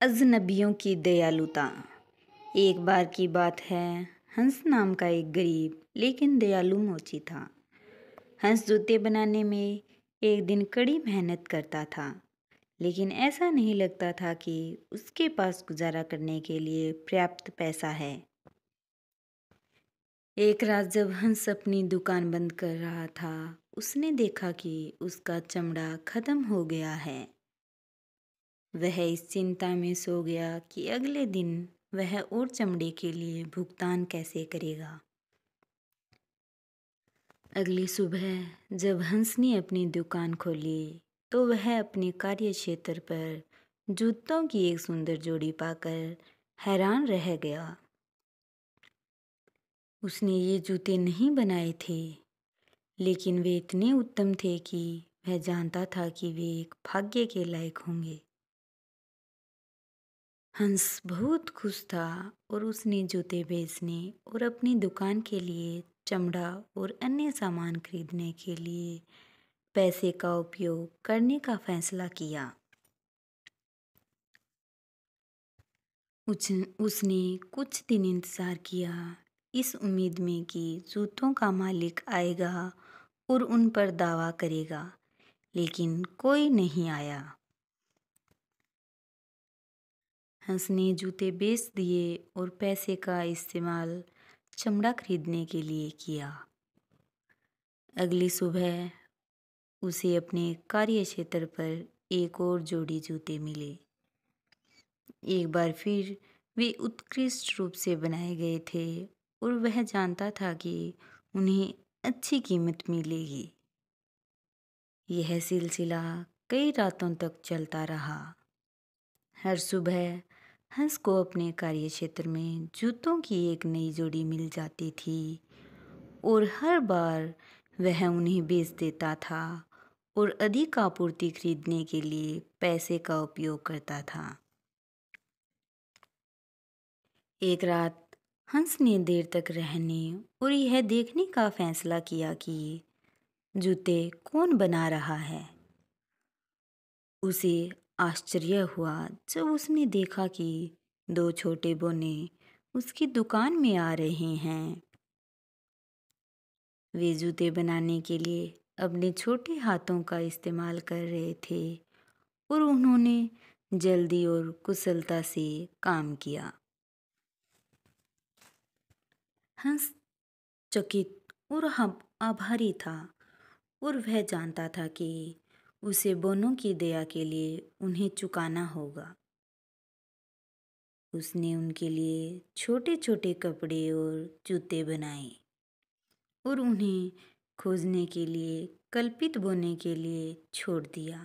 अजनबियों की दयालुता। एक बार की बात है, हंस नाम का एक गरीब लेकिन दयालु मोची था। हंस जूते बनाने में एक दिन कड़ी मेहनत करता था, लेकिन ऐसा नहीं लगता था कि उसके पास गुजारा करने के लिए पर्याप्त पैसा है। एक रात जब हंस अपनी दुकान बंद कर रहा था, उसने देखा कि उसका चमड़ा खत्म हो गया है। वह इस चिंता में सो गया कि अगले दिन वह और चमड़े के लिए भुगतान कैसे करेगा। अगली सुबह जब हंस ने अपनी दुकान खोली तो वह अपने कार्य क्षेत्र पर जूतों की एक सुंदर जोड़ी पाकर हैरान रह गया। उसने ये जूते नहीं बनाए थे, लेकिन वे इतने उत्तम थे कि वह जानता था कि वे एक भाग्य के लायक होंगे। हंस बहुत खुश था और उसने जूते बेचने और अपनी दुकान के लिए चमड़ा और अन्य सामान खरीदने के लिए पैसे का उपयोग करने का फैसला किया। उसने कुछ दिन इंतजार किया, इस उम्मीद में कि जूतों का मालिक आएगा और उन पर दावा करेगा, लेकिन कोई नहीं आया। हंस ने जूते बेच दिए और पैसे का इस्तेमाल चमड़ा खरीदने के लिए किया। अगली सुबह उसे अपने कार्य क्षेत्र पर एक और जोड़ी जूते मिले। एक बार फिर वे उत्कृष्ट रूप से बनाए गए थे और वह जानता था कि उन्हें अच्छी कीमत मिलेगी। यह सिलसिला कई रातों तक चलता रहा। हर सुबह हंस को अपने कार्य क्षेत्र में जूतों की एक नई जोड़ी मिल जाती थी और हर बार वह उन्हें बेच देता था और अधिक आपूर्ति खरीदने के लिए पैसे का उपयोग करता था। एक रात हंस ने देर तक रहने और यह देखने का फैसला किया कि जूते कौन बना रहा है। उसे आश्चर्य हुआ जब उसने देखा कि दो छोटे बोने उसकी दुकान में आ रहे हैं। वे जूते बनाने के लिए अपने छोटे हाथों का इस्तेमाल कर रहे थे और उन्होंने जल्दी और कुशलता से काम किया। हंस चकित और आभारी था और वह जानता था कि उसे बोनों की दया के लिए उन्हें चुकाना होगा। उसने उनके लिए छोटे छोटे कपड़े और जूते बनाए और उन्हें खोजने के लिए कल्पित बोने के लिए छोड़ दिया।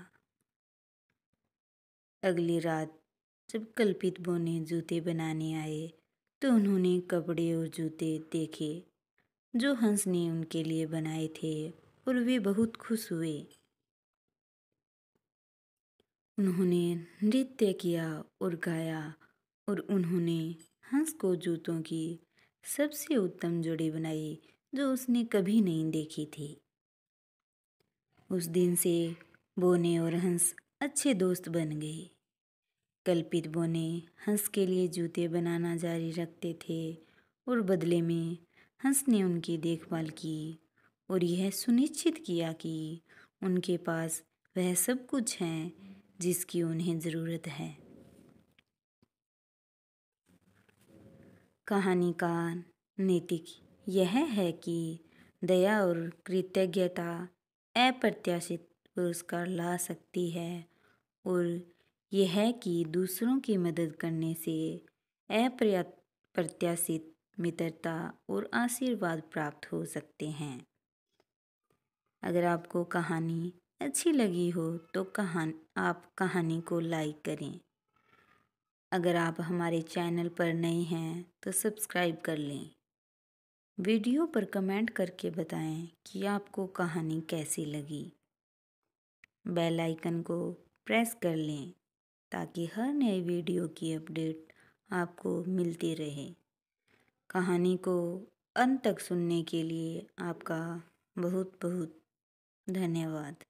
अगली रात जब कल्पित बोने जूते बनाने आए तो उन्होंने कपड़े और जूते देखे जो हंस ने उनके लिए बनाए थे और वे बहुत खुश हुए। उन्होंने नृत्य किया और गाया और उन्होंने हंस को जूतों की सबसे उत्तम जोड़ी बनाई जो उसने कभी नहीं देखी थी। उस दिन से बोने और हंस अच्छे दोस्त बन गए। कल्पित बोने हंस के लिए जूते बनाना जारी रखते थे और बदले में हंस ने उनकी देखभाल की और यह सुनिश्चित किया कि उनके पास वह सब कुछ है जिसकी उन्हें ज़रूरत है। कहानी का नैतिक यह है कि दया और कृतज्ञता अप्रत्याशित पुरस्कार ला सकती है और यह है कि दूसरों की मदद करने से अप्रत्याशित मित्रता और आशीर्वाद प्राप्त हो सकते हैं। अगर आपको कहानी अच्छी लगी हो तो आप कहानी को लाइक करें। अगर आप हमारे चैनल पर नए हैं तो सब्सक्राइब कर लें। वीडियो पर कमेंट करके बताएं कि आपको कहानी कैसी लगी। बेल आइकन को प्रेस कर लें ताकि हर नए वीडियो की अपडेट आपको मिलती रहे। कहानी को अंत तक सुनने के लिए आपका बहुत बहुत धन्यवाद।